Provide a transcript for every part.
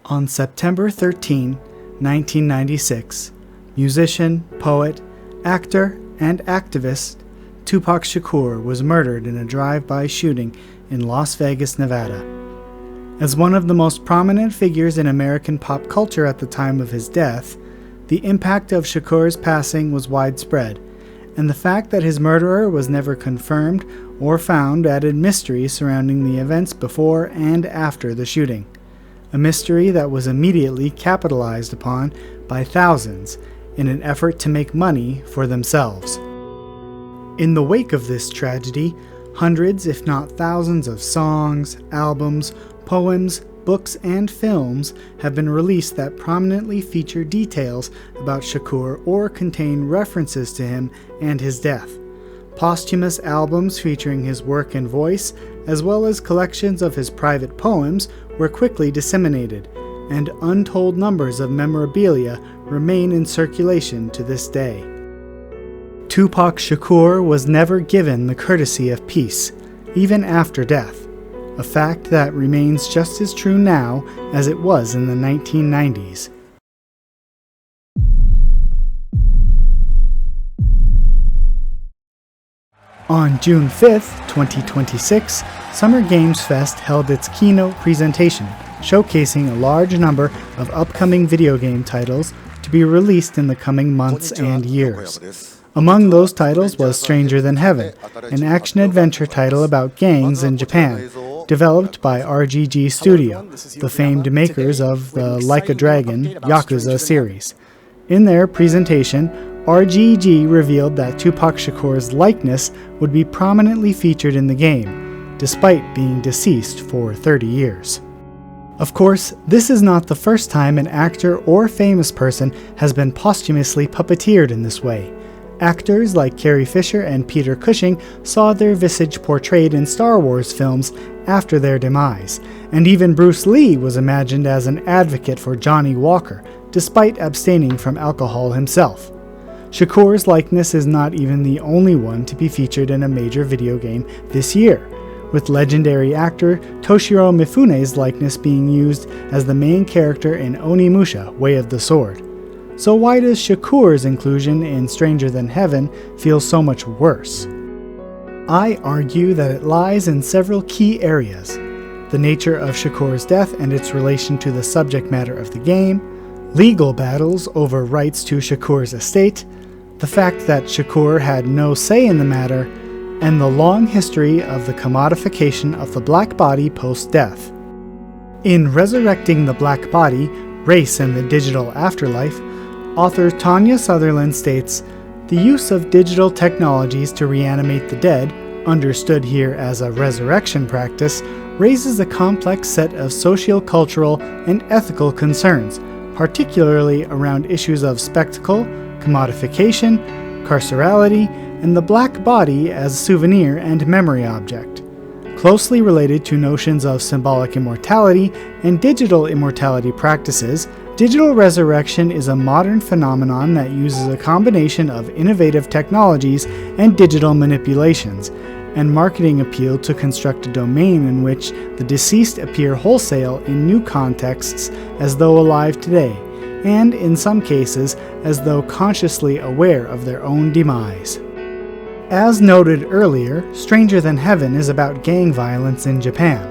On September 13, 1996, musician, poet, actor, and activist Tupac Shakur was murdered in a drive-by shooting in Las Vegas, Nevada. As one of the most prominent figures in American pop culture at the time of his death, the impact of Shakur's passing was widespread, and the fact that his murderer was never confirmed or found added mystery surrounding the events before and after the shooting. A mystery that was immediately capitalized upon by thousands in an effort to make money for themselves. In the wake of this tragedy, hundreds if not thousands of songs, albums, poems, books, and films have been released that prominently feature details about Shakur or contain references to him and his death. Posthumous albums featuring his work and voice, as well as collections of his private poems, were quickly disseminated, and untold numbers of memorabilia remain in circulation to this day. Tupac Shakur was never given the courtesy of peace, even after death, a fact that remains just as true now as it was in the 1990s. On June 5, 2026, Summer Games Fest held its keynote presentation, showcasing a large number of upcoming video game titles to be released in the coming months and years. Among those titles was Stranger Than Heaven, an action-adventure title about gangs in Japan, developed by RGG Studio, the famed makers of the Like a Dragon Yakuza series. In their presentation, RGG revealed that Tupac Shakur's likeness would be prominently featured in the game, despite being deceased for 30 years. Of course, this is not the first time an actor or famous person has been posthumously puppeteered in this way. Actors like Carrie Fisher and Peter Cushing saw their visage portrayed in Star Wars films after their demise, and even Bruce Lee was imagined as an advocate for Johnny Walker, despite abstaining from alcohol himself. Shakur's likeness is not even the only one to be featured in a major video game this year, with legendary actor Toshiro Mifune's likeness being used as the main character in Onimusha: Way of the Sword. So why does Shakur's inclusion in Stranger Than Heaven feel so much worse? I argue that it lies in several key areas: the nature of Shakur's death and its relation to the subject matter of the game, legal battles over rights to Shakur's estate, the fact that Shakur had no say in the matter, and the long history of the commodification of the black body post-death. In Resurrecting the Black Body, Race and the Digital Afterlife, author Tanya Sutherland states, "The use of digital technologies to reanimate the dead, understood here as a resurrection practice, raises a complex set of socio-cultural and ethical concerns, particularly around issues of spectacle, commodification, carcerality, and the black body as souvenir and memory object. Closely related to notions of symbolic immortality and digital immortality practices, digital resurrection is a modern phenomenon that uses a combination of innovative technologies and digital manipulations, and marketing appeal to construct a domain in which the deceased appear wholesale in new contexts as though alive today, and in some cases as though consciously aware of their own demise." As noted earlier, Stranger Than Heaven is about gang violence in Japan,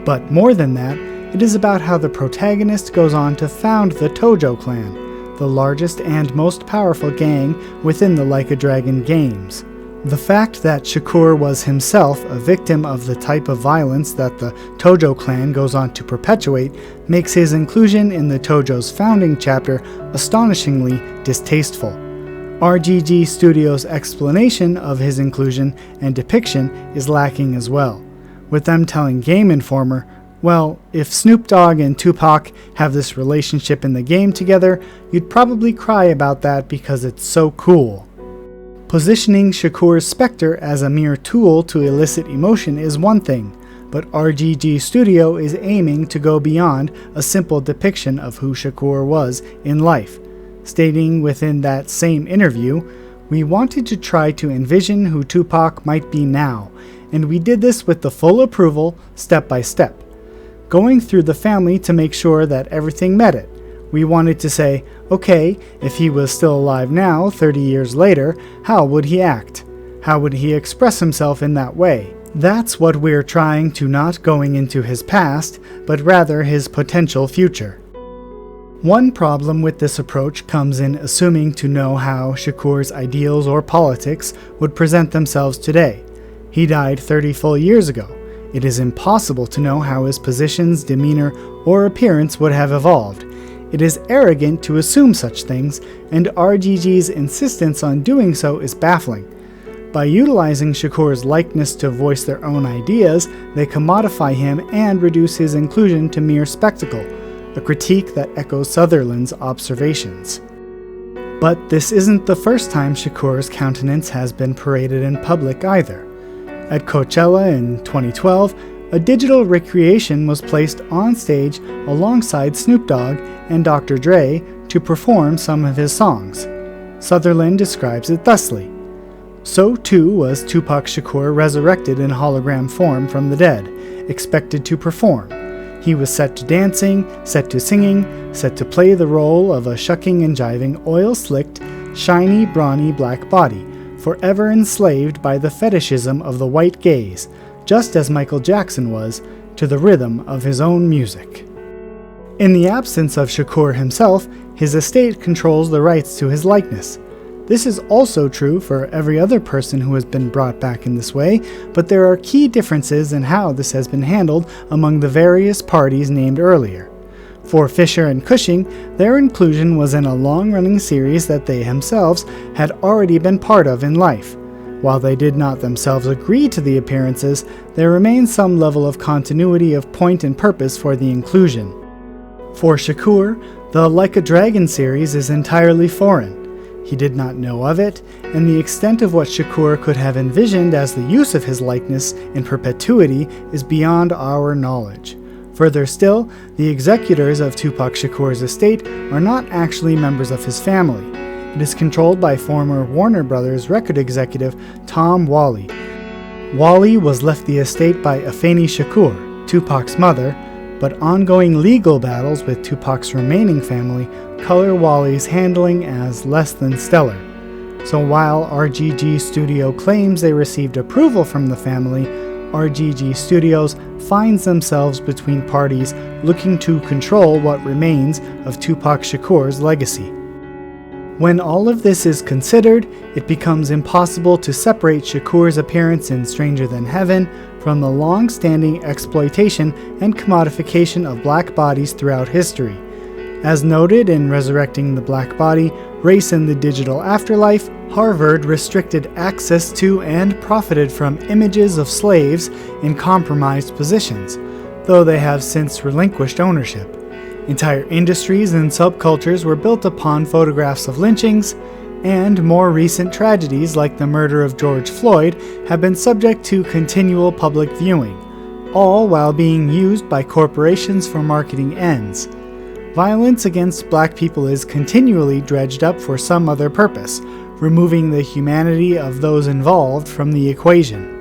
but more than that, it is about how the protagonist goes on to found the Tojo clan, the largest and most powerful gang within the Like a Dragon games. The fact that Shakur was himself a victim of the type of violence that the Tojo clan goes on to perpetuate makes his inclusion in the Tojo's founding chapter astonishingly distasteful. RGG Studios' explanation of his inclusion and depiction is lacking as well, with them telling Game Informer, "Well, if Snoop Dogg and Tupac have this relationship in the game together, you'd probably cry about that because it's so cool." Positioning Shakur's specter as a mere tool to elicit emotion is one thing, but RGG Studio is aiming to go beyond a simple depiction of who Shakur was in life, stating within that same interview, "We wanted to try to envision who Tupac might be now, and we did this with the full approval, step by step. going through the family to make sure that everything met it. We wanted to say, okay, if he was still alive now, 30 years later, how would he act? How would he express himself in that way? That's what we're trying to, not going into his past, but rather his potential future. One problem with this approach comes in assuming to know how Shakur's ideals or politics would present themselves today. He died 30 full years ago. It is impossible to know how his positions, demeanor, or appearance would have evolved. It is arrogant to assume such things, and RGG's insistence on doing so is baffling. By utilizing Shakur's likeness to voice their own ideas, they commodify him and reduce his inclusion to mere spectacle, a critique that echoes Sutherland's observations. But this isn't the first time Shakur's countenance has been paraded in public either. At Coachella in 2012, a digital recreation was placed on stage alongside Snoop Dogg and Dr. Dre to perform some of his songs. Sutherland describes it thusly: "So too was Tupac Shakur resurrected in hologram form from the dead, expected to perform. He was set to dancing, set to singing, set to play the role of a shucking and jiving, oil-slicked, shiny, brawny black body, forever enslaved by the fetishism of the white gaze, just as Michael Jackson was, to the rhythm of his own music." In the absence of Shakur himself, his estate controls the rights to his likeness. This is also true for every other person who has been brought back in this way, but there are key differences in how this has been handled among the various parties named earlier. For Fisher and Cushing, their inclusion was in a long-running series that they themselves had already been part of in life. While they did not themselves agree to the appearances, there remains some level of continuity of point and purpose for the inclusion. For Shakur, the Like a Dragon series is entirely foreign. He did not know of it, and the extent of what Shakur could have envisioned as the use of his likeness in perpetuity is beyond our knowledge. Further still, the executors of Tupac Shakur's estate are not actually members of his family. It is controlled by former Warner Brothers record executive Tom Whalley. Whalley was left the estate by Afeni Shakur, Tupac's mother, but ongoing legal battles with Tupac's remaining family color Whalley's handling as less than stellar. So while RGG Studio claims they received approval from the family, RGG Studios finds themselves between parties looking to control what remains of Tupac Shakur's legacy. When all of this is considered, it becomes impossible to separate Shakur's appearance in Stranger Than Heaven from the long-standing exploitation and commodification of black bodies throughout history. As noted in Resurrecting the Black Body, Race in the Digital Afterlife, Harvard restricted access to and profited from images of slaves in compromised positions, though they have since relinquished ownership. Entire industries and subcultures were built upon photographs of lynchings, and more recent tragedies like the murder of George Floyd have been subject to continual public viewing, all while being used by corporations for marketing ends. Violence against black people is continually dredged up for some other purpose, removing the humanity of those involved from the equation.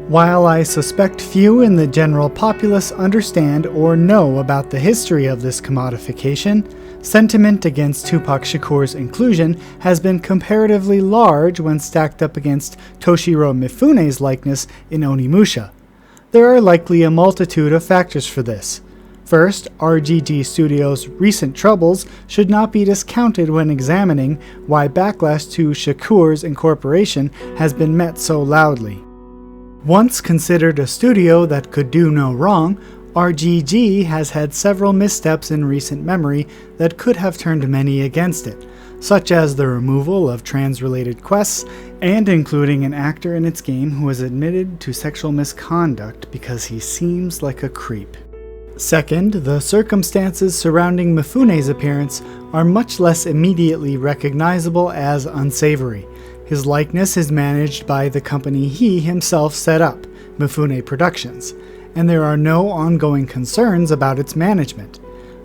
While I suspect few in the general populace understand or know about the history of this commodification, sentiment against Tupac Shakur's inclusion has been comparatively large when stacked up against Toshiro Mifune's likeness in Onimusha. There are likely a multitude of factors for this. First, RGG Studios' recent troubles should not be discounted when examining why backlash to Shakur's incorporation has been met so loudly. Once considered a studio that could do no wrong, RGG has had several missteps in recent memory that could have turned many against it, such as the removal of trans-related quests and including an actor in its game who was admitted to sexual misconduct because he seems like a creep. Second, the circumstances surrounding Mifune's appearance are much less immediately recognizable as unsavory. His likeness is managed by the company he himself set up, Mifune Productions, and there are no ongoing concerns about its management.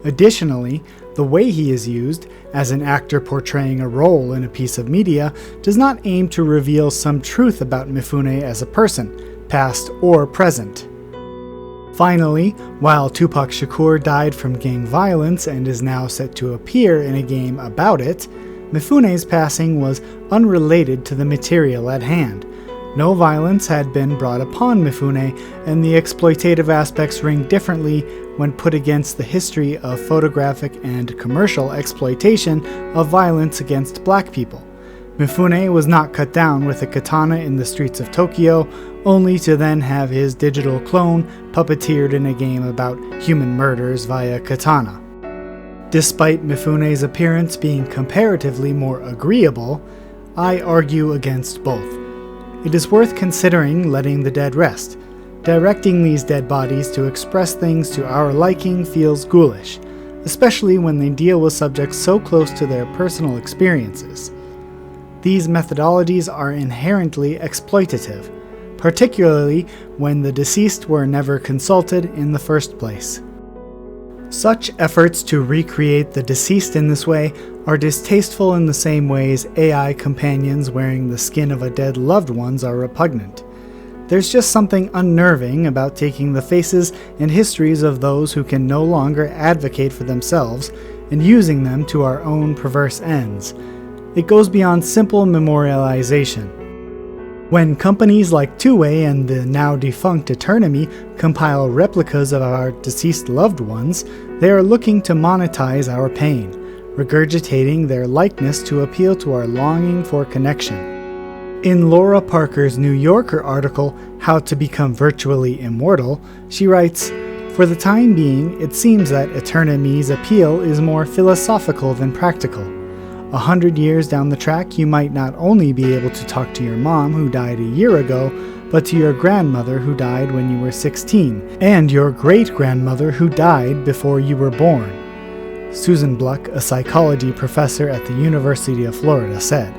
Additionally, the way he is used, as an actor portraying a role in a piece of media, does not aim to reveal some truth about Mifune as a person, past or present. Finally, while Tupac Shakur died from gang violence and is now set to appear in a game about it, Mifune's passing was unrelated to the material at hand. No violence had been brought upon Mifune, and the exploitative aspects ring differently when put against the history of photographic and commercial exploitation of violence against black people. Mifune was not cut down with a katana in the streets of Tokyo, only to then have his digital clone puppeteered in a game about human murders via katana. Despite Mifune's appearance being comparatively more agreeable, I argue against both. It is worth considering letting the dead rest. Directing these dead bodies to express things to our liking feels ghoulish, especially when they deal with subjects so close to their personal experiences. These methodologies are inherently exploitative, particularly when the deceased were never consulted in the first place. Such efforts to recreate the deceased in this way are distasteful in the same ways AI companions wearing the skin of a dead loved ones are repugnant. There's just something unnerving about taking the faces and histories of those who can no longer advocate for themselves and using them to our own perverse ends. It goes beyond simple memorialization. When companies like Tupac and the now defunct Eternomy compile replicas of our deceased loved ones, they are looking to monetize our pain, regurgitating their likeness to appeal to our longing for connection. In Laura Parker's New Yorker article, How to Become Virtually Immortal, she writes, "For the time being, it seems that Eternomy's appeal is more philosophical than practical. 100 years down the track, you might not only be able to talk to your mom who died a year ago, but to your grandmother who died when you were 16, and your great-grandmother who died before you were born," Susan Bluck, a psychology professor at the University of Florida, said.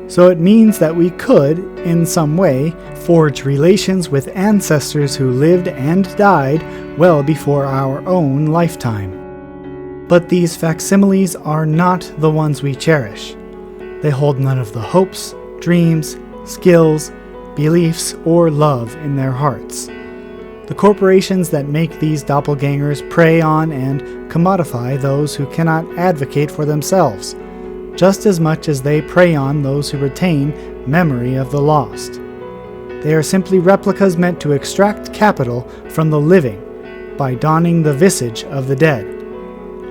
So it means that we could, in some way, forge relations with ancestors who lived and died well before our own lifetime. But these facsimiles are not the ones we cherish. They hold none of the hopes, dreams, skills, beliefs, or love in their hearts. The corporations that make these doppelgangers prey on and commodify those who cannot advocate for themselves, just as much as they prey on those who retain memory of the lost. They are simply replicas meant to extract capital from the living by donning the visage of the dead.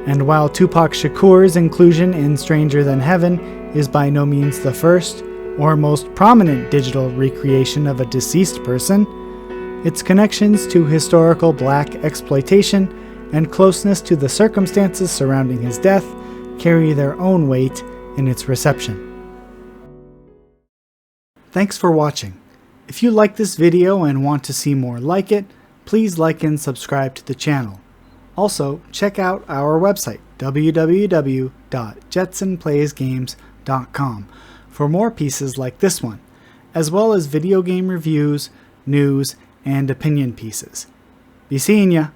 And while Tupac Shakur's inclusion in Stranger Than Heaven is by no means the first or most prominent digital recreation of a deceased person, its connections to historical black exploitation and closeness to the circumstances surrounding his death carry their own weight in its reception. Thanks for watching. If you like this video and want to see more like it, please like and subscribe to the channel. Also, check out our website, www.jetsonplaysgames.com, for more pieces like this one, as well as video game reviews, news, and opinion pieces. Be seeing ya!